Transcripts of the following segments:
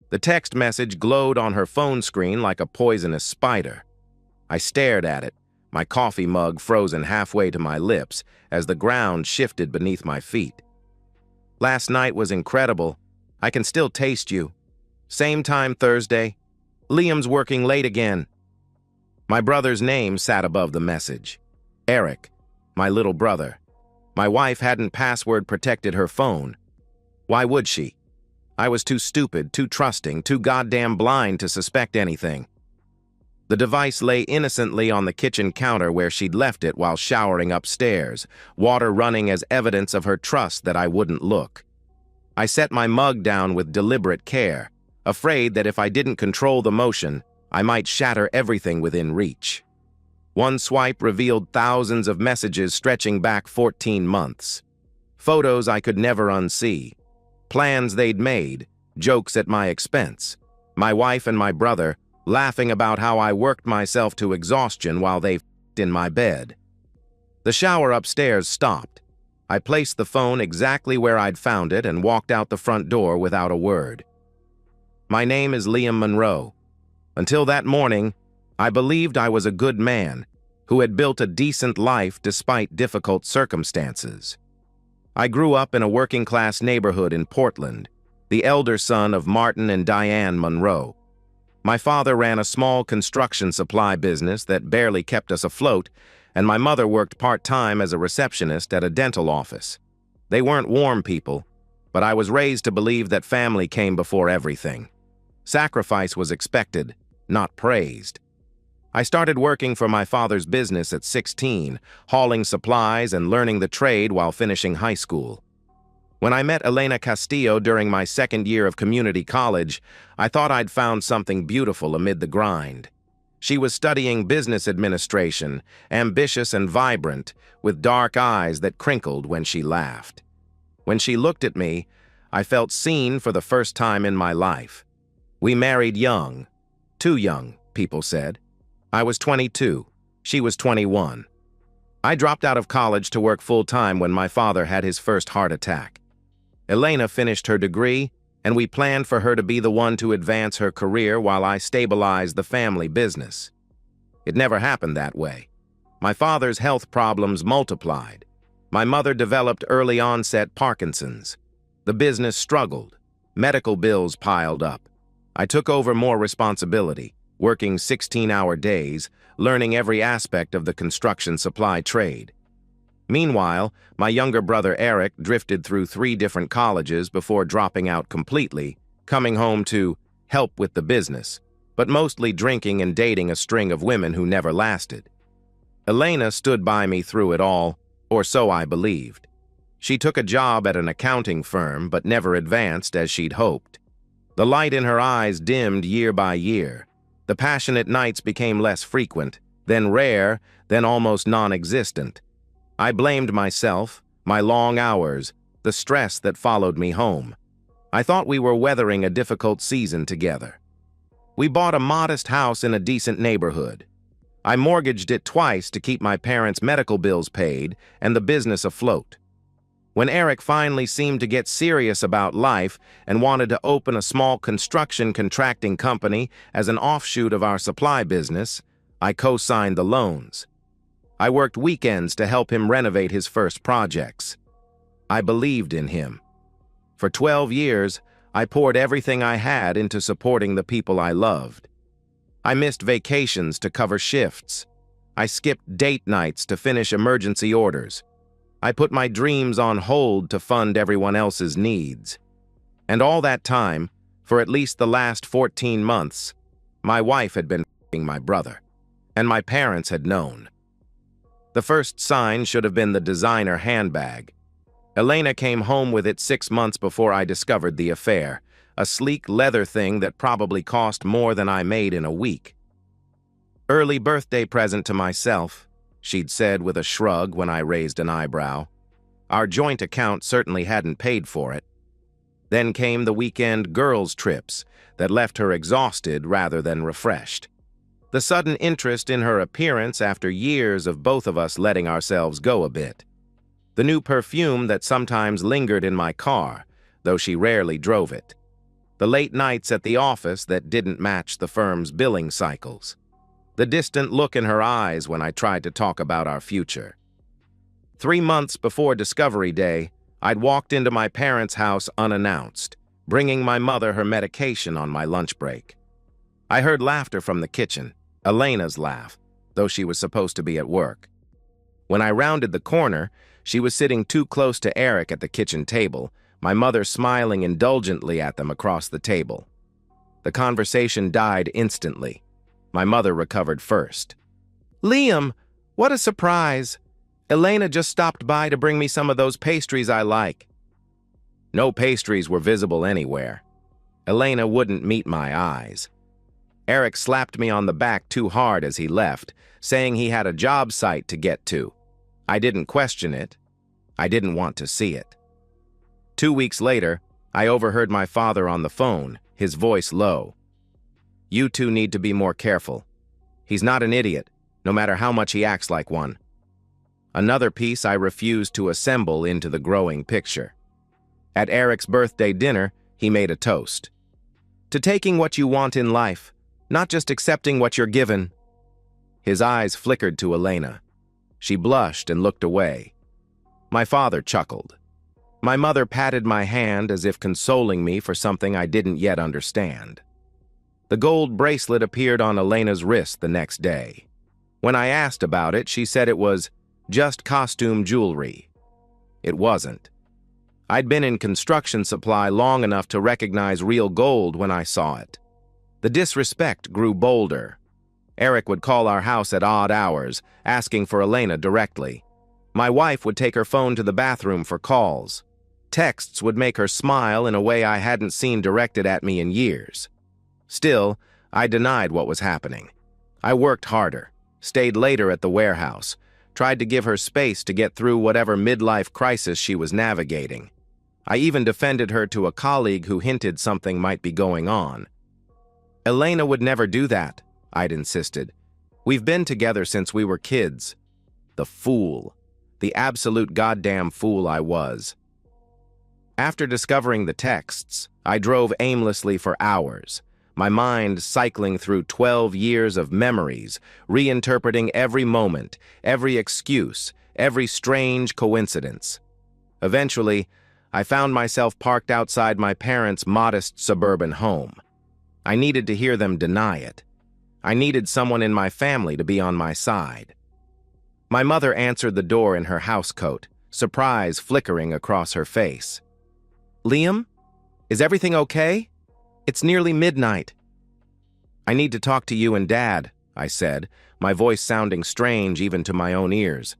The text message glowed on her phone screen like a poisonous spider. I stared at it, my coffee mug frozen halfway to my lips as the ground shifted beneath my feet. Last night was incredible. I can still taste you. Same time Thursday. Liam's working late again. My brother's name sat above the message. Eric, my little brother. My wife hadn't password protected her phone. Why would she? I was too stupid, too trusting, too goddamn blind to suspect anything. The device lay innocently on the kitchen counter where she'd left it while showering upstairs, water running as evidence of her trust that I wouldn't look. I set my mug down with deliberate care, afraid that if I didn't control the motion, I might shatter everything within reach. One swipe revealed thousands of messages stretching back 14 months. Photos I could never unsee. Plans they'd made, jokes at my expense. My wife and my brother laughing about how I worked myself to exhaustion while they f***ed in my bed. The shower upstairs stopped. I placed the phone exactly where I'd found it and walked out the front door without a word. My name is Liam Monroe. Until that morning, I believed I was a good man who had built a decent life despite difficult circumstances. I grew up in a working-class neighborhood in Portland, the elder son of Martin and Diane Monroe. My father ran a small construction supply business that barely kept us afloat, and my mother worked part-time as a receptionist at a dental office. They weren't warm people, but I was raised to believe that family came before everything. Sacrifice was expected, not praised. I started working for my father's business at 16, hauling supplies and learning the trade while finishing high school. When I met Elena Castillo during my second year of community college, I thought I'd found something beautiful amid the grind. She was studying business administration, ambitious and vibrant, with dark eyes that crinkled when she laughed. When she looked at me, I felt seen for the first time in my life. We married young. Too young, people said. I was 22. She was 21. I dropped out of college to work full-time when my father had his first heart attack. Elena finished her degree, and we planned for her to be the one to advance her career while I stabilized the family business. It never happened that way. My father's health problems multiplied. My mother developed early-onset Parkinson's. The business struggled. Medical bills piled up. I took over more responsibility, working 16-hour days, learning every aspect of the construction supply trade. Meanwhile, my younger brother Eric drifted through 3 different colleges before dropping out completely, coming home to help with the business, but mostly drinking and dating a string of women who never lasted. Elena stood by me through it all, or so I believed. She took a job at an accounting firm but never advanced as she'd hoped. The light in her eyes dimmed year by year. The passionate nights became less frequent, then rare, then almost non-existent. I blamed myself, my long hours, the stress that followed me home. I thought we were weathering a difficult season together. We bought a modest house in a decent neighborhood. I mortgaged it twice to keep my parents' medical bills paid and the business afloat. When Eric finally seemed to get serious about life and wanted to open a small construction contracting company as an offshoot of our supply business, I co-signed the loans. I worked weekends to help him renovate his first projects. I believed in him. For 12 years, I poured everything I had into supporting the people I loved. I missed vacations to cover shifts. I skipped date nights to finish emergency orders. I put my dreams on hold to fund everyone else's needs. And all that time, for at least the last 14 months, my wife had been f***ing my brother, and my parents had known. The first sign should have been the designer handbag. Elena came home with it 6 months before I discovered the affair, a sleek leather thing that probably cost more than I made in a week. "Early birthday present to myself," she'd said with a shrug when I raised an eyebrow. Our joint account certainly hadn't paid for it. Then came the weekend girls' trips that left her exhausted rather than refreshed. The sudden interest in her appearance after years of both of us letting ourselves go a bit. The new perfume that sometimes lingered in my car, though she rarely drove it. The late nights at the office that didn't match the firm's billing cycles. The distant look in her eyes when I tried to talk about our future. 3 months before Discovery Day, I'd walked into my parents' house unannounced, bringing my mother her medication on my lunch break. I heard laughter from the kitchen, Elena's laugh, though she was supposed to be at work. When I rounded the corner, she was sitting too close to Eric at the kitchen table, my mother smiling indulgently at them across the table. The conversation died instantly. My mother recovered first. "Liam, what a surprise! Elena just stopped by to bring me some of those pastries I like." No pastries were visible anywhere. Elena wouldn't meet my eyes. Eric slapped me on the back too hard as he left, saying he had a job site to get to. I didn't question it. I didn't want to see it. 2 weeks later, I overheard my father on the phone, his voice low. "You two need to be more careful. He's not an idiot, no matter how much he acts like one." Another piece I refused to assemble into the growing picture. At Eric's birthday dinner, he made a toast. "To taking what you want in life, not just accepting what you're given." His eyes flickered to Elena. She blushed and looked away. My father chuckled. My mother patted my hand as if consoling me for something I didn't yet understand. The gold bracelet appeared on Elena's wrist the next day. When I asked about it, she said it was just costume jewelry. It wasn't. I'd been in construction supply long enough to recognize real gold when I saw it. The disrespect grew bolder. Eric would call our house at odd hours, asking for Elena directly. My wife would take her phone to the bathroom for calls. Texts would make her smile in a way I hadn't seen directed at me in years. Still, I denied what was happening. I worked harder, stayed later at the warehouse, tried to give her space to get through whatever midlife crisis she was navigating. I even defended her to a colleague who hinted something might be going on. "Elena would never do that," I'd insisted. "We've been together since we were kids." The fool. The absolute goddamn fool I was. After discovering the texts, I drove aimlessly for hours, my mind cycling through 12 years of memories, reinterpreting every moment, every excuse, every strange coincidence. Eventually, I found myself parked outside my parents' modest suburban home. I needed to hear them deny it. I needed someone in my family to be on my side. My mother answered the door in her housecoat, surprise flickering across her face. "Liam, is everything okay? It's nearly midnight." "I need to talk to you and Dad," I said, my voice sounding strange even to my own ears.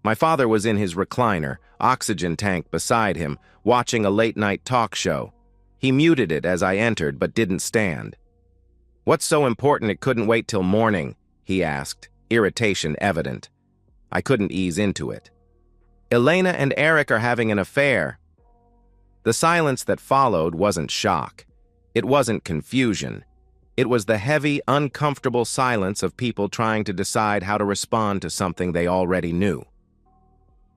My father was in his recliner, oxygen tank beside him, watching a late-night talk show. He muted it as I entered but didn't stand. "What's so important it couldn't wait till morning?" he asked, irritation evident. I couldn't ease into it. "Elena and Eric are having an affair." The silence that followed wasn't shock. It wasn't confusion. It was the heavy, uncomfortable silence of people trying to decide how to respond to something they already knew.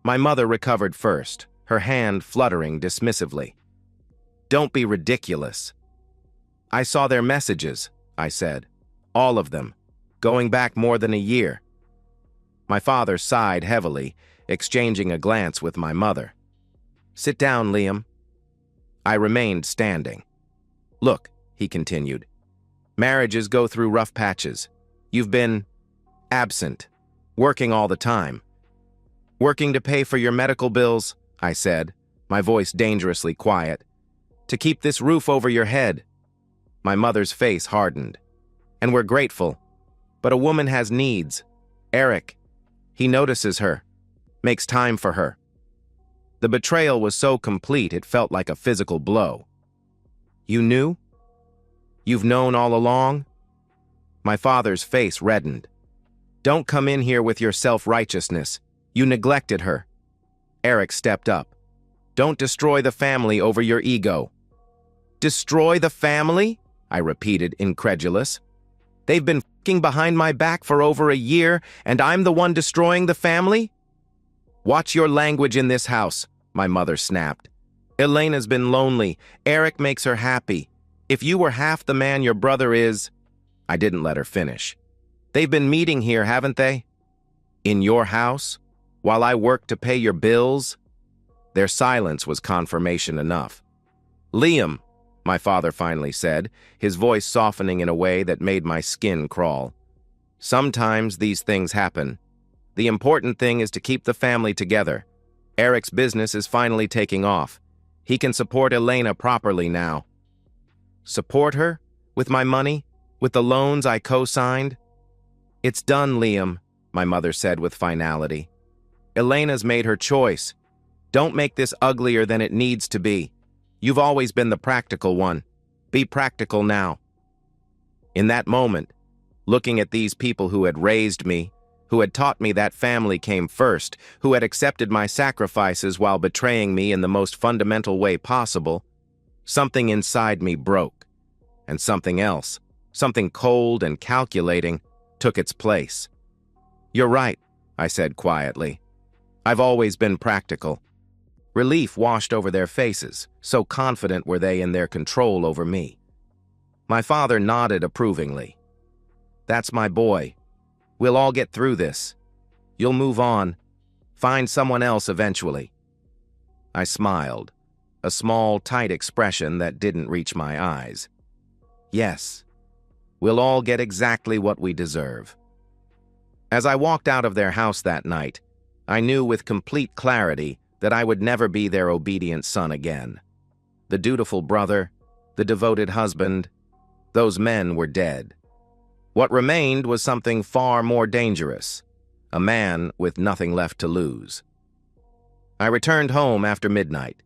My mother recovered first, her hand fluttering dismissively. "Don't be ridiculous." "I saw their messages," I said. "All of them. Going back more than a year." My father sighed heavily, exchanging a glance with my mother. "Sit down, Liam." I remained standing. "Look," he continued, "marriages go through rough patches. You've been absent, working all the time." "Working to pay for your medical bills," I said, my voice dangerously quiet. "To keep this roof over your head." My mother's face hardened. "And we're grateful. But a woman has needs. Eric, he notices her, makes time for her." The betrayal was so complete it felt like a physical blow. "You knew? You've known all along?" My father's face reddened. "Don't come in here with your self-righteousness. You neglected her." Eric stepped up. "Don't destroy the family over your ego." "Destroy the family?" I repeated, incredulous. "They've been f***ing behind my back for over a year, and I'm the one destroying the family?" "Watch your language in this house," my mother snapped. "Elena's been lonely. Eric makes her happy. If you were half the man your brother is—" I didn't let her finish. "They've been meeting here, haven't they? In your house? While I work to pay your bills?" Their silence was confirmation enough. "Liam," my father finally said, his voice softening in a way that made my skin crawl. "Sometimes these things happen. The important thing is to keep the family together. Eric's business is finally taking off. He can support Elena properly now." "Support her? With my money? With the loans I co-signed?" "It's done, Liam," my mother said with finality. "Elena's made her choice. Don't make this uglier than it needs to be. You've always been the practical one. Be practical now." In that moment, looking at these people who had raised me, who had taught me that family came first, who had accepted my sacrifices while betraying me in the most fundamental way possible, something inside me broke, and something else, something cold and calculating, took its place. "You're right," I said quietly. "I've always been practical." Relief washed over their faces, so confident were they in their control over me. My father nodded approvingly. "That's my boy. We'll all get through this. You'll move on. Find someone else eventually." I smiled, a small, tight expression that didn't reach my eyes. "Yes, we'll all get exactly what we deserve." As I walked out of their house that night, I knew with complete clarity that I would never be their obedient son again. The dutiful brother, the devoted husband, those men were dead. What remained was something far more dangerous, a man with nothing left to lose. I returned home after midnight.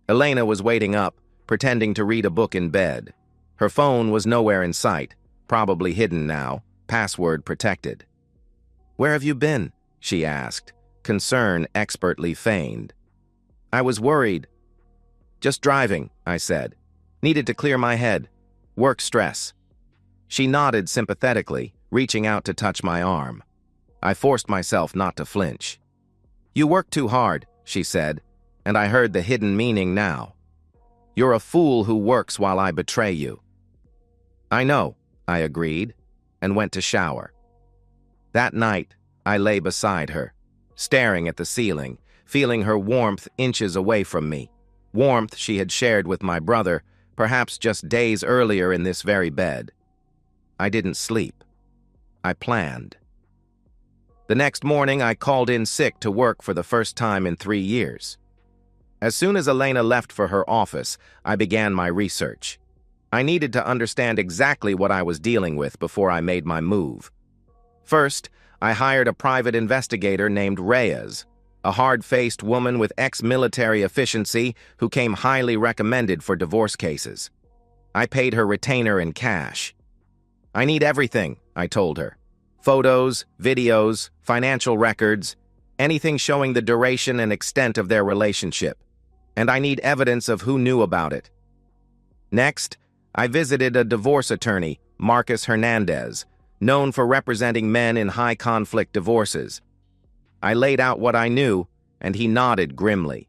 Elena was waiting up, pretending to read a book in bed. Her phone was nowhere in sight, probably hidden now, password protected. "Where have you been?" she asked, concern expertly feigned. I was worried. "Just driving," I said. "Needed to clear my head. Work stress." She nodded sympathetically, reaching out to touch my arm. I forced myself not to flinch. "You work too hard," she said, and I heard the hidden meaning now. "You're a fool who works while I betray you." "I know," I agreed, and went to shower. That night, I lay beside her, staring at the ceiling, feeling her warmth inches away from me, warmth she had shared with my brother, perhaps just days earlier in this very bed. I didn't sleep. I planned. The next morning, I called in sick to work for the first time in 3 years. As soon as Elena left for her office, I began my research. I needed to understand exactly what I was dealing with before I made my move. First, I hired a private investigator named Reyes, a hard-faced woman with ex-military efficiency who came highly recommended for divorce cases. I paid her retainer in cash. "I need everything," I told her. "Photos, videos, financial records, anything showing the duration and extent of their relationship. And I need evidence of who knew about it." Next, I visited a divorce attorney, Marcus Hernandez, known for representing men in high-conflict divorces. I laid out what I knew, and he nodded grimly.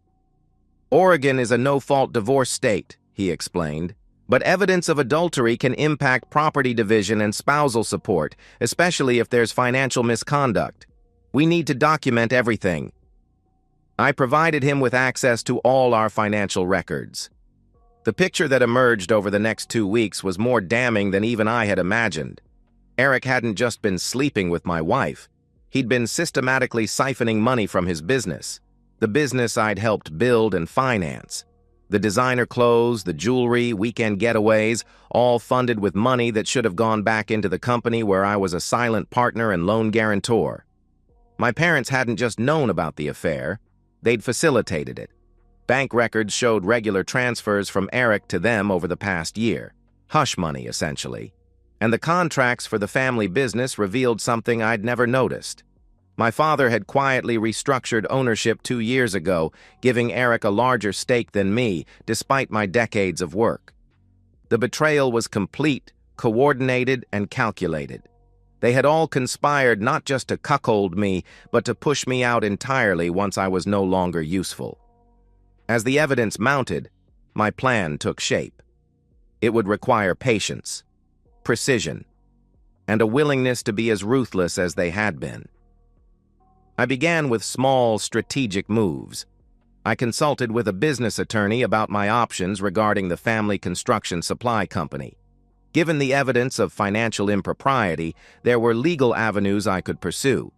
"Oregon is a no-fault divorce state," he explained, "but evidence of adultery can impact property division and spousal support, especially if there's financial misconduct. We need to document everything." I provided him with access to all our financial records. The picture that emerged over the next 2 weeks was more damning than even I had imagined. Eric hadn't just been sleeping with my wife. He'd been systematically siphoning money from his business, the business I'd helped build and finance. The designer clothes, the jewelry, weekend getaways, all funded with money that should have gone back into the company where I was a silent partner and loan guarantor. My parents hadn't just known about the affair, they'd facilitated it. Bank records showed regular transfers from Eric to them over the past year. Hush money, essentially. And the contracts for the family business revealed something I'd never noticed. My father had quietly restructured ownership 2 years ago, giving Eric a larger stake than me, despite my decades of work. The betrayal was complete, coordinated, and calculated. They had all conspired not just to cuckold me, but to push me out entirely once I was no longer useful. As the evidence mounted, my plan took shape. It would require patience, precision, and a willingness to be as ruthless as they had been. I began with small, strategic moves. I consulted with a business attorney about my options regarding the family construction supply company. Given the evidence of financial impropriety, there were legal avenues I could pursue.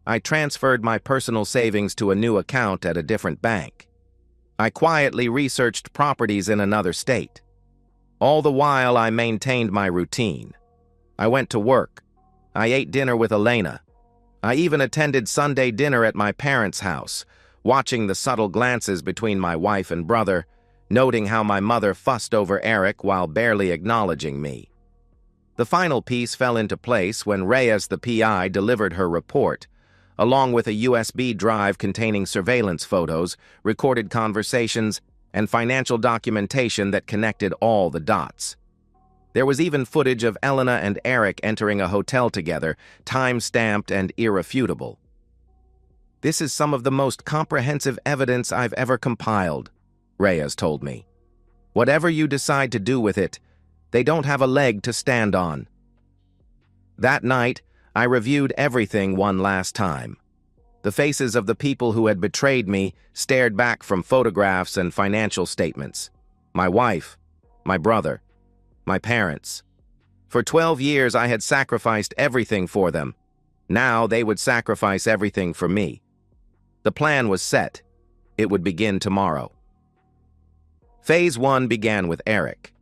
I transferred my personal savings to a new account at a different bank. I quietly researched properties in another state. All the while, I maintained my routine. I went to work. I ate dinner with Elena. I even attended Sunday dinner at my parents' house, watching the subtle glances between my wife and brother, noting how my mother fussed over Eric while barely acknowledging me. The final piece fell into place when Reyes, the PI, delivered her report, along with a USB drive containing surveillance photos, recorded conversations, and financial documentation that connected all the dots. There was even footage of Elena and Eric entering a hotel together, time-stamped and irrefutable. "This is some of the most comprehensive evidence I've ever compiled," Reyes told me. "Whatever you decide to do with it, they don't have a leg to stand on." That night, I reviewed everything one last time. The faces of the people who had betrayed me stared back from photographs and financial statements. My wife, my brother, my parents. For 12 years, I had sacrificed everything for them. Now they would sacrifice everything for me. The plan was set. It would begin tomorrow. Phase 1 began with Eric.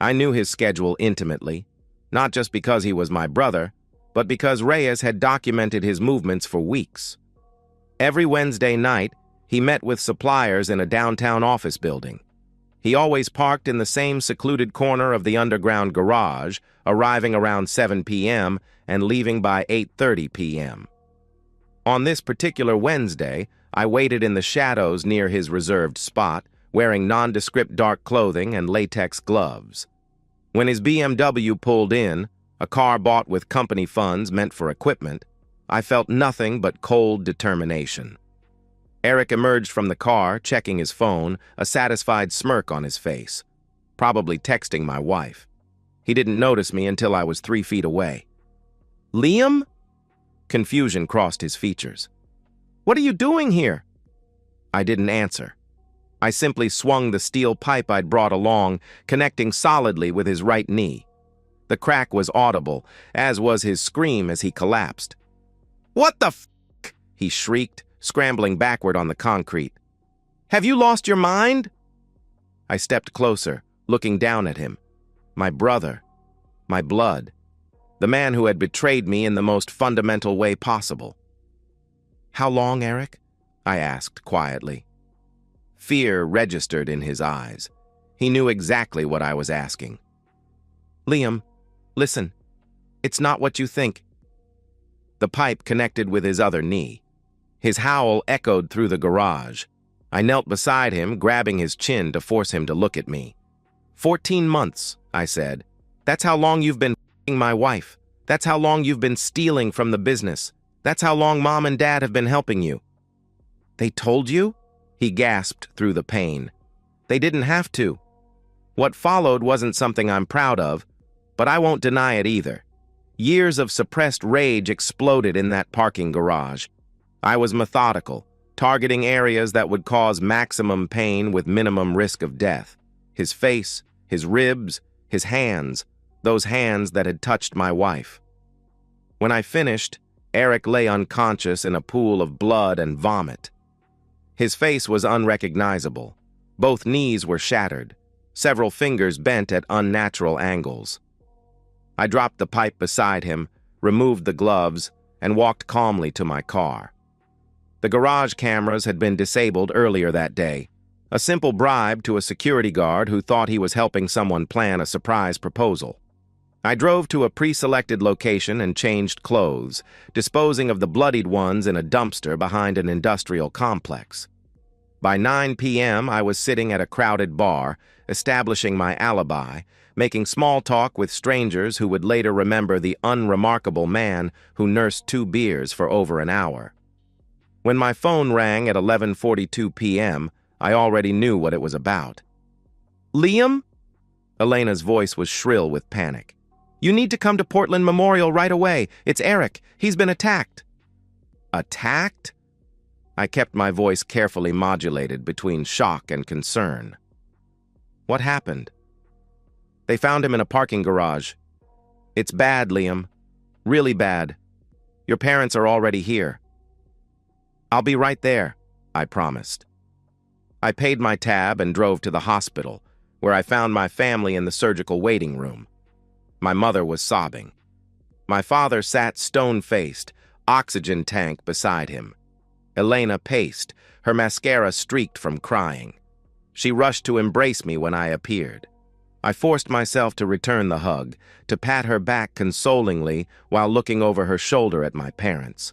I knew his schedule intimately, not just because he was my brother, but because Reyes had documented his movements for weeks. Every Wednesday night, he met with suppliers in a downtown office building. He always parked in the same secluded corner of the underground garage, arriving around 7 p.m. and leaving by 8:30 p.m. On this particular Wednesday, I waited in the shadows near his reserved spot, wearing nondescript dark clothing and latex gloves. When his BMW pulled in, a car bought with company funds meant for equipment, I felt nothing but cold determination. Eric emerged from the car, checking his phone, a satisfied smirk on his face, probably texting my wife. He didn't notice me until I was 3 feet away. "Liam?" Confusion crossed his features. "What are you doing here?" I didn't answer. I simply swung the steel pipe I'd brought along, connecting solidly with his right knee. The crack was audible, as was his scream as he collapsed. "What the f***?" he shrieked, scrambling backward on the concrete. "Have you lost your mind?" I stepped closer, looking down at him. My brother, my blood, the man who had betrayed me in the most fundamental way possible. "How long, Eric?" I asked quietly. Fear registered in his eyes. He knew exactly what I was asking. "Liam, listen. It's not what you think." The pipe connected with his other knee. His howl echoed through the garage. I knelt beside him, grabbing his chin to force him to look at me. 14 months, I said. "That's how long you've been f***ing my wife. That's how long you've been stealing from the business. That's how long Mom and Dad have been helping you." "They told you?" He gasped through the pain. "They didn't have to." What followed wasn't something I'm proud of, but I won't deny it either. Years of suppressed rage exploded in that parking garage. I was methodical, targeting areas that would cause maximum pain with minimum risk of death. His face, his ribs, his hands, those hands that had touched my wife. When I finished, Eric lay unconscious in a pool of blood and vomit. His face was unrecognizable. Both knees were shattered, several fingers bent at unnatural angles. I dropped the pipe beside him, removed the gloves, and walked calmly to my car. The garage cameras had been disabled earlier that day, a simple bribe to a security guard who thought he was helping someone plan a surprise proposal. I drove to a pre-selected location and changed clothes, disposing of the bloodied ones in a dumpster behind an industrial complex. By 9 p.m., I was sitting at a crowded bar, establishing my alibi, making small talk with strangers who would later remember the unremarkable man who nursed 2 beers for over an hour. When my phone rang at 11:42 p.m., I already knew what it was about. "Liam?" Elena's voice was shrill with panic. "You need to come to Portland Memorial right away. It's Eric. He's been attacked." Attacked? I kept my voice carefully modulated between shock and concern. What happened? They found him in a parking garage. It's bad, Liam. Really bad. Your parents are already here. I'll be right there, I promised. I paid my tab and drove to the hospital, where I found my family in the surgical waiting room. My mother was sobbing. My father sat stone-faced, oxygen tank beside him. Elena paced, her mascara streaked from crying. She rushed to embrace me when I appeared. I forced myself to return the hug, to pat her back consolingly while looking over her shoulder at my parents.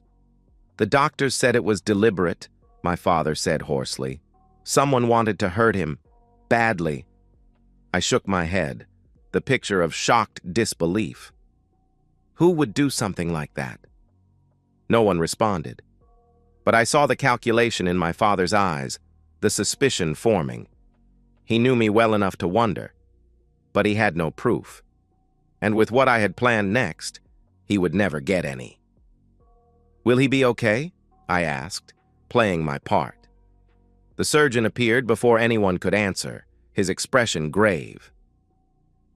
The doctors said it was deliberate, my father said hoarsely. Someone wanted to hurt him, badly. I shook my head, the picture of shocked disbelief. Who would do something like that? No one responded. But I saw the calculation in my father's eyes, the suspicion forming. He knew me well enough to wonder, but he had no proof. And with what I had planned next, he would never get any. "Will he be okay?" I asked, playing my part. The surgeon appeared before anyone could answer, his expression grave.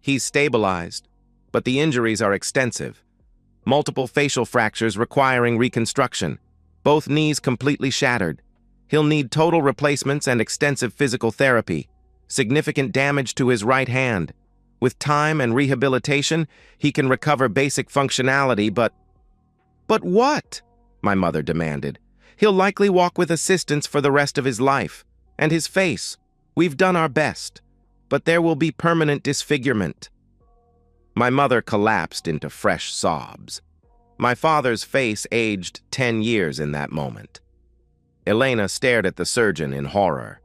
"He's stabilized, but the injuries are extensive. Multiple facial fractures requiring reconstruction. Both knees completely shattered. He'll need total replacements and extensive physical therapy. Significant damage to his right hand. With time and rehabilitation, he can recover basic functionality, but..." "But what?" my mother demanded. "He'll likely walk with assistance for the rest of his life. And his face. We've done our best. But there will be permanent disfigurement." My mother collapsed into fresh sobs. My father's face aged 10 years in that moment. Elena stared at the surgeon in horror.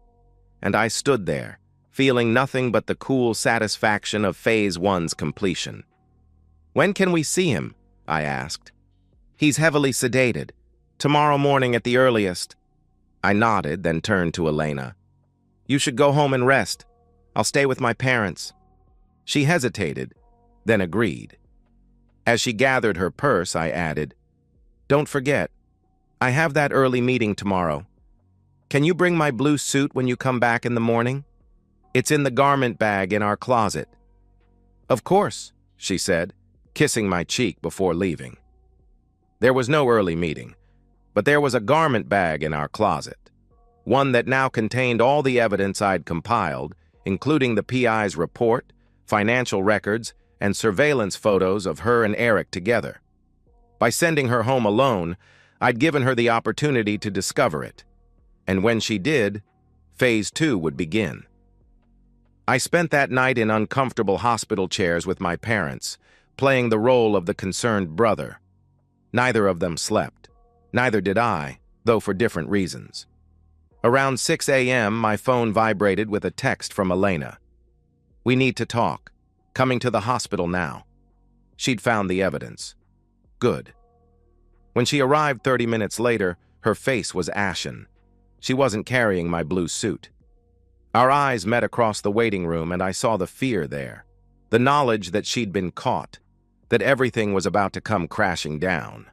And I stood there, feeling nothing but the cool satisfaction of Phase 1's completion. "When can we see him?" I asked. "He's heavily sedated. Tomorrow morning at the earliest." I nodded, then turned to Elena. "You should go home and rest. I'll stay with my parents." She hesitated, then agreed. As she gathered her purse, I added, "Don't forget, I have that early meeting tomorrow. Can you bring my blue suit when you come back in the morning? It's in the garment bag in our closet." "Of course," she said, kissing my cheek before leaving. There was no early meeting, but there was a garment bag in our closet, one that now contained all the evidence I'd compiled, including the PI's report, financial records, and surveillance photos of her and Eric together. By sending her home alone, I'd given her the opportunity to discover it. And when she did, Phase 2 would begin. I spent that night in uncomfortable hospital chairs with my parents, playing the role of the concerned brother. Neither of them slept. Neither did I, though for different reasons. Around 6 a.m., my phone vibrated with a text from Elena. "We need to talk. Coming to the hospital now." She'd found the evidence. Good. When she arrived 30 minutes later, her face was ashen. She wasn't carrying my blue suit. Our eyes met across the waiting room, and I saw the fear there. The knowledge that she'd been caught, that everything was about to come crashing down.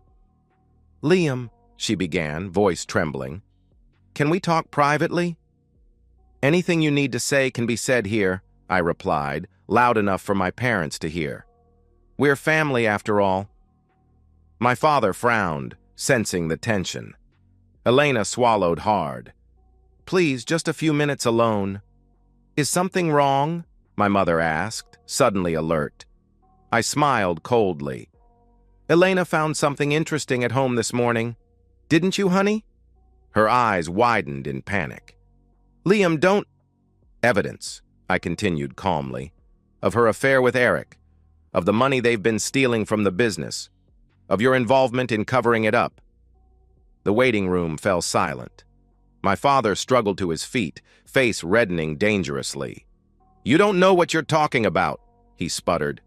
"Liam," she began, voice trembling, "can we talk privately?" "Anything you need to say can be said here," I replied, loud enough for my parents to hear. "We're family, after all." My father frowned, sensing the tension. Elena swallowed hard. "Please, just a few minutes alone." "Is something wrong?" my mother asked, suddenly alert. I smiled coldly. "Elena found something interesting at home this morning. Didn't you, honey?" Her eyes widened in panic. "Liam, don't—" "Evidence," I continued calmly, "of her affair with Eric, of the money they've been stealing from the business, of your involvement in covering it up." The waiting room fell silent. My father struggled to his feet, face reddening dangerously. "You don't know what you're talking about," he sputtered.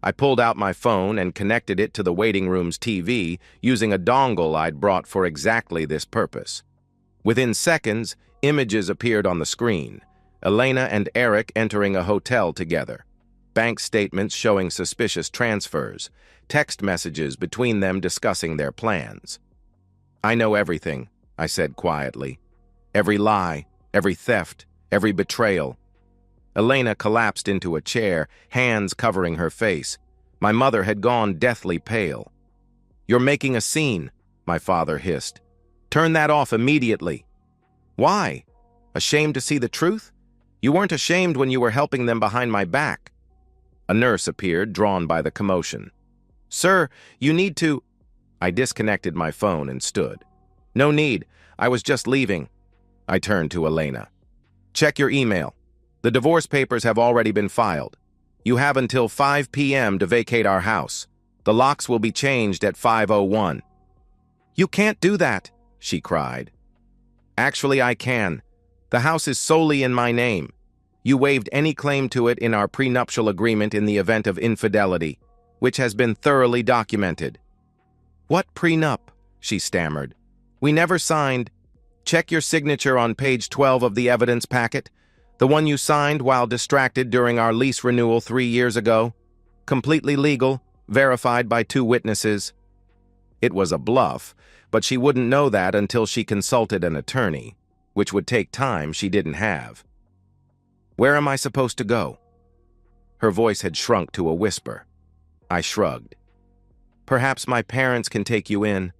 I pulled out my phone and connected it to the waiting room's TV using a dongle I'd brought for exactly this purpose. Within seconds, images appeared on the screen. Elena and Eric entering a hotel together. bank statements showing suspicious transfers, text messages between them discussing their plans. "I know everything," I said quietly. "Every lie, every theft, every betrayal." Elena collapsed into a chair, hands covering her face. My mother had gone deathly pale. "You're making a scene," my father hissed. "Turn that off immediately." "Why? Ashamed to see the truth? You weren't ashamed when you were helping them behind my back." A nurse appeared, drawn by the commotion. "Sir, you need to—" I disconnected my phone and stood. "No need. I was just leaving." I turned to Elena. "Check your email. The divorce papers have already been filed. You have until 5 p.m. to vacate our house. The locks will be changed at 5:01. "You can't do that," she cried. "Actually, I can. The house is solely in my name. You waived any claim to it in our prenuptial agreement in the event of infidelity, which has been thoroughly documented." "What prenup?" she stammered. "We never signed—" "Check your signature on page 12 of the evidence packet, the one you signed while distracted during our lease renewal 3 years ago. Completely legal, verified by 2 witnesses." It was a bluff, but she wouldn't know that until she consulted an attorney, which would take time she didn't have. "Where am I supposed to go?" Her voice had shrunk to a whisper. I shrugged. "Perhaps my parents can take you in,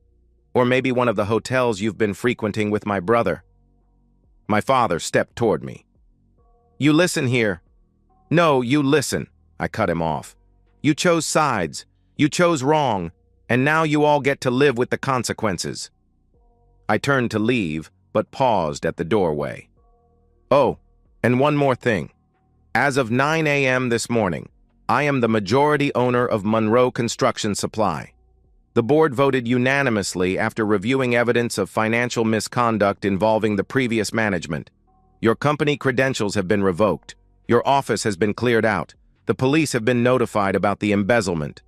or maybe one of the hotels you've been frequenting with my brother." My father stepped toward me. "You listen here." "No, you listen," I cut him off. "You chose sides, you chose wrong, and now you all get to live with the consequences." I turned to leave, but paused at the doorway. "Oh, and one more thing. As of 9 a.m. this morning, I am the majority owner of Monroe Construction Supply. The board voted unanimously after reviewing evidence of financial misconduct involving the previous management. Your company credentials have been revoked. Your office has been cleared out. The police have been notified about the embezzlement."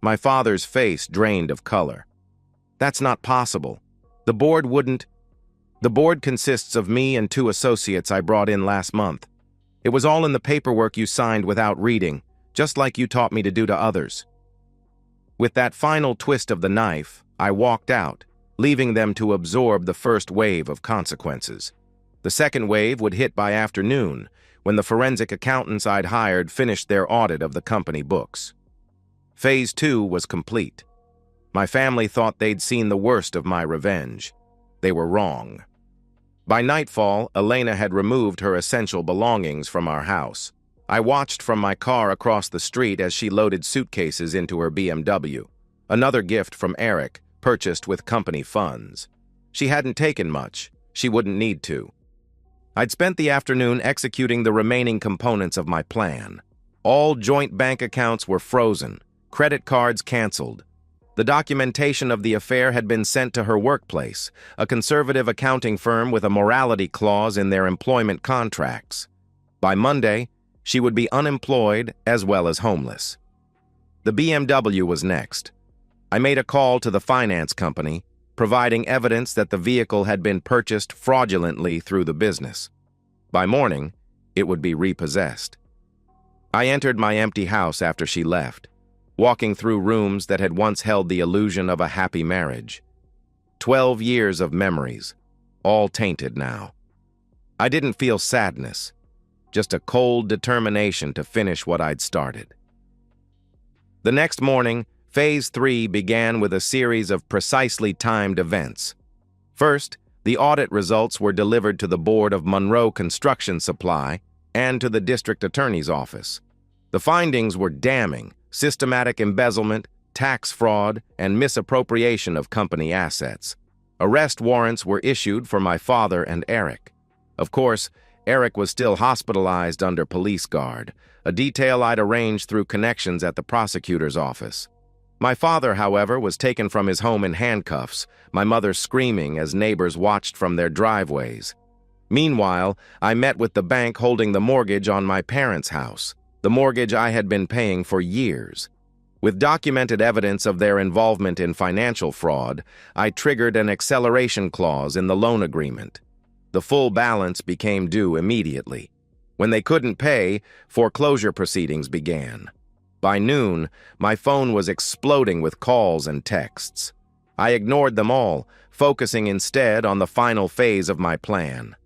My father's face drained of color. "That's not possible. The board wouldn't—" "The board consists of me and 2 associates I brought in last month. It was all in the paperwork you signed without reading, just like you taught me to do to others." With that final twist of the knife, I walked out, leaving them to absorb the first wave of consequences. The second wave would hit by afternoon, when the forensic accountants I'd hired finished their audit of the company books. Phase 2 was complete. My family thought they'd seen the worst of my revenge. They were wrong. By nightfall, Elena had removed her essential belongings from our house. I watched from my car across the street as she loaded suitcases into her BMW, another gift from Eric, purchased with company funds. She hadn't taken much. She wouldn't need to. I'd spent the afternoon executing the remaining components of my plan. All joint bank accounts were frozen, credit cards canceled. The documentation of the affair had been sent to her workplace, a conservative accounting firm with a morality clause in their employment contracts. By Monday, she would be unemployed as well as homeless. The BMW was next. I made a call to the finance company, providing evidence that the vehicle had been purchased fraudulently through the business. By morning, it would be repossessed. I entered my empty house after she left, walking through rooms that had once held the illusion of a happy marriage. 12 years of memories, all tainted now. I didn't feel sadness, just a cold determination to finish what I'd started. The next morning, Phase 3 began with a series of precisely timed events. First, the audit results were delivered to the board of Monroe Construction Supply and to the district attorney's office. The findings were damning: systematic embezzlement, tax fraud, and misappropriation of company assets. Arrest warrants were issued for my father and Eric. Of course, Eric was still hospitalized under police guard, a detail I'd arranged through connections at the prosecutor's office. My father, however, was taken from his home in handcuffs, my mother screaming as neighbors watched from their driveways. Meanwhile, I met with the bank holding the mortgage on my parents' house, the mortgage I had been paying for years. With documented evidence of their involvement in financial fraud, I triggered an acceleration clause in the loan agreement. The full balance became due immediately. When they couldn't pay, foreclosure proceedings began. By noon, my phone was exploding with calls and texts. I ignored them all, focusing instead on the final phase of my plan.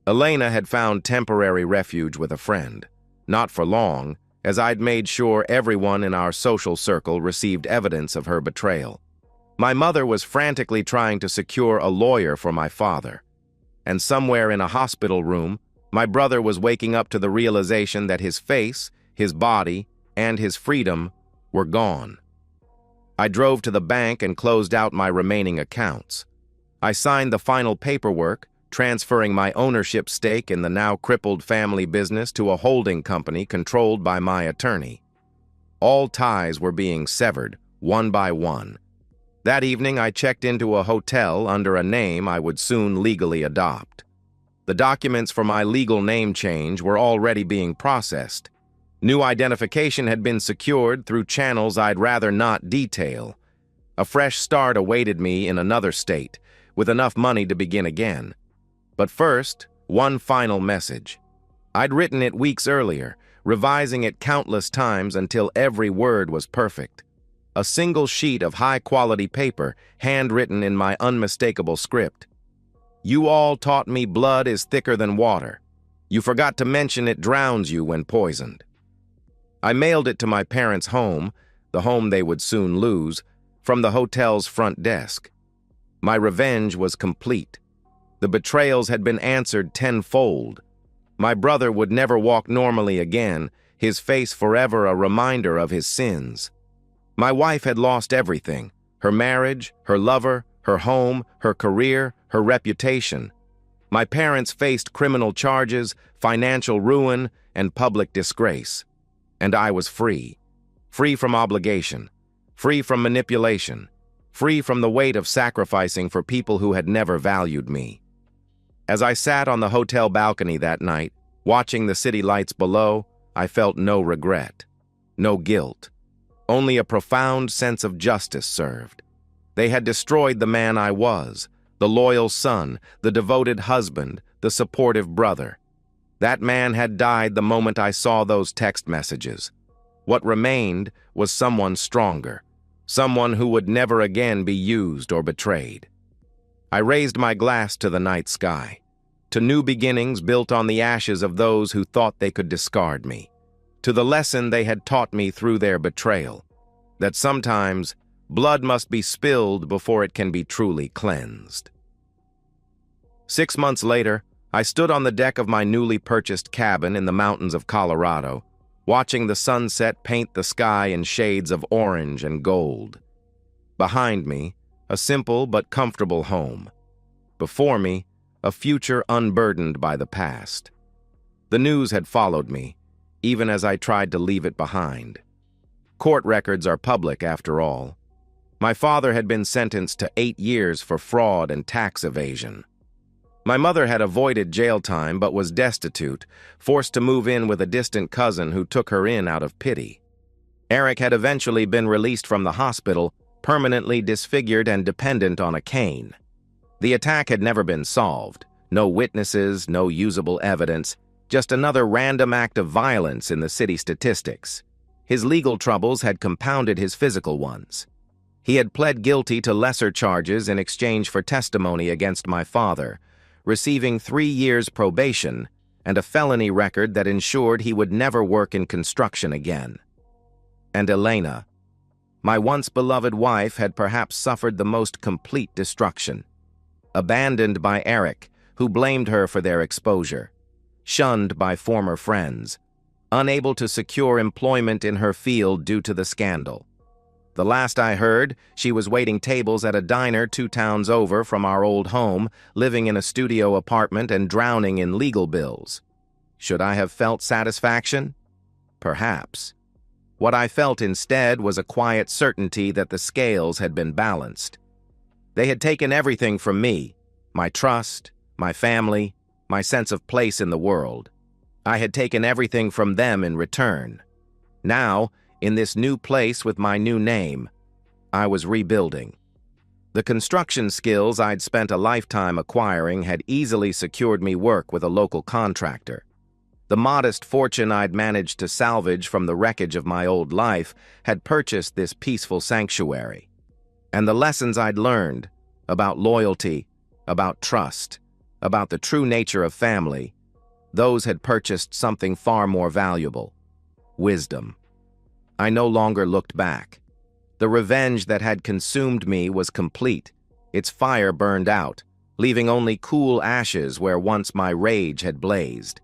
Elena had found temporary refuge with a friend. Not for long, as I'd made sure everyone in our social circle received evidence of her betrayal. My mother was frantically trying to secure a lawyer for my father. And somewhere in a hospital room, my brother was waking up to the realization that his face, his body, and his freedom were gone. I drove to the bank and closed out my remaining accounts. I signed the final paperwork, transferring my ownership stake in the now crippled family business to a holding company controlled by my attorney. All ties were being severed, one by one. That evening, I checked into a hotel under a name I would soon legally adopt. The documents for my legal name change were already being processed. New identification had been secured through channels I'd rather not detail. A fresh start awaited me in another state, with enough money to begin again. But first, one final message. I'd written it weeks earlier, revising it countless times until every word was perfect. A single sheet of high-quality paper, handwritten in my unmistakable script. You all taught me blood is thicker than water. You forgot to mention it drowns you when poisoned. I mailed it to my parents' home, the home they would soon lose, from the hotel's front desk. My revenge was complete. The betrayals had been answered tenfold. My brother would never walk normally again, his face forever a reminder of his sins. My wife had lost everything: her marriage, her lover, her home, her career, her reputation. My parents faced criminal charges, financial ruin, and public disgrace. And I was free. Free from obligation. Free from manipulation. Free from the weight of sacrificing for people who had never valued me. As I sat on the hotel balcony that night, watching the city lights below, I felt no regret, no guilt. Only a profound sense of justice served. They had destroyed the man I was, the loyal son, the devoted husband, the supportive brother. That man had died the moment I saw those text messages. What remained was someone stronger, someone who would never again be used or betrayed. I raised my glass to the night sky, to new beginnings built on the ashes of those who thought they could discard me, to the lesson they had taught me through their betrayal, that sometimes blood must be spilled before it can be truly cleansed. 6 months later, I stood on the deck of my newly purchased cabin in the mountains of Colorado, watching the sunset paint the sky in shades of orange and gold. Behind me, a simple but comfortable home. Before me, a future unburdened by the past. The news had followed me, even as I tried to leave it behind. Court records are public, after all. My father had been sentenced to 8 years for fraud and tax evasion. My mother had avoided jail time but was destitute, forced to move in with a distant cousin who took her in out of pity. Eric had eventually been released from the hospital, permanently disfigured and dependent on a cane. The attack had never been solved. No witnesses, no usable evidence, just another random act of violence in the city statistics. His legal troubles had compounded his physical ones. He had pled guilty to lesser charges in exchange for testimony against my father, receiving 3 years probation and a felony record that ensured he would never work in construction again. And Elena, my once beloved wife, had perhaps suffered the most complete destruction. Abandoned by Eric, who blamed her for their exposure. Shunned by former friends. Unable to secure employment in her field due to the scandal. The last I heard, she was waiting tables at a diner 2 towns over from our old home, living in a studio apartment and drowning in legal bills. Should I have felt satisfaction? Perhaps. What I felt instead was a quiet certainty that the scales had been balanced. They had taken everything from me, my trust, my family, my sense of place in the world. I had taken everything from them in return. Now, in this new place with my new name, I was rebuilding. The construction skills I'd spent a lifetime acquiring had easily secured me work with a local contractor. The modest fortune I'd managed to salvage from the wreckage of my old life had purchased this peaceful sanctuary. And the lessons I'd learned about loyalty, about trust, about the true nature of family, those had purchased something far more valuable: wisdom. I no longer looked back. The revenge that had consumed me was complete. Its fire burned out, leaving only cool ashes where once my rage had blazed.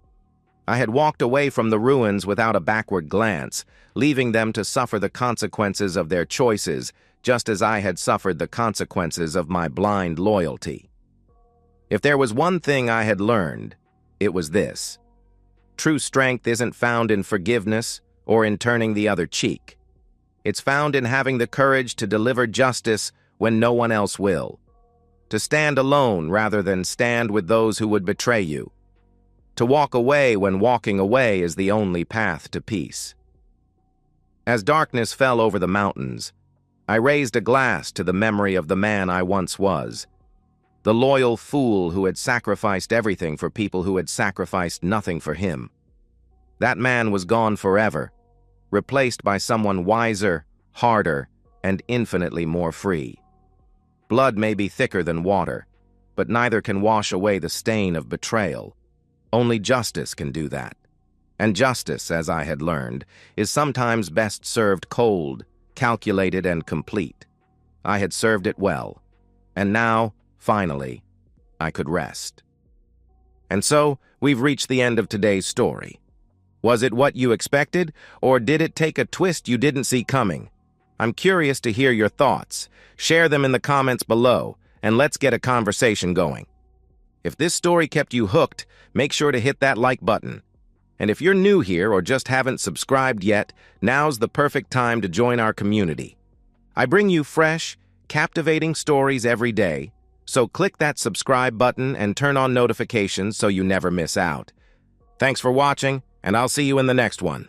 I had walked away from the ruins without a backward glance, leaving them to suffer the consequences of their choices, just as I had suffered the consequences of my blind loyalty. If there was one thing I had learned, it was this: true strength isn't found in forgiveness or in turning the other cheek. It's found in having the courage to deliver justice when no one else will, to stand alone rather than stand with those who would betray you, to walk away when walking away is the only path to peace. As darkness fell over the mountains, I raised a glass to the memory of the man I once was, the loyal fool who had sacrificed everything for people who had sacrificed nothing for him. That man was gone forever, replaced by someone wiser, harder, and infinitely more free. Blood may be thicker than water, but neither can wash away the stain of betrayal. Only justice can do that. And justice, as I had learned, is sometimes best served cold, calculated, and complete. I had served it well, and now, finally, I could rest. And so, we've reached the end of today's story. Was it what you expected, or did it take a twist you didn't see coming? I'm curious to hear your thoughts. Share them in the comments below, and let's get a conversation going. If this story kept you hooked, make sure to hit that like button. And if you're new here or just haven't subscribed yet, now's the perfect time to join our community. I bring you fresh, captivating stories every day, so click that subscribe button and turn on notifications so you never miss out. Thanks for watching, and I'll see you in the next one.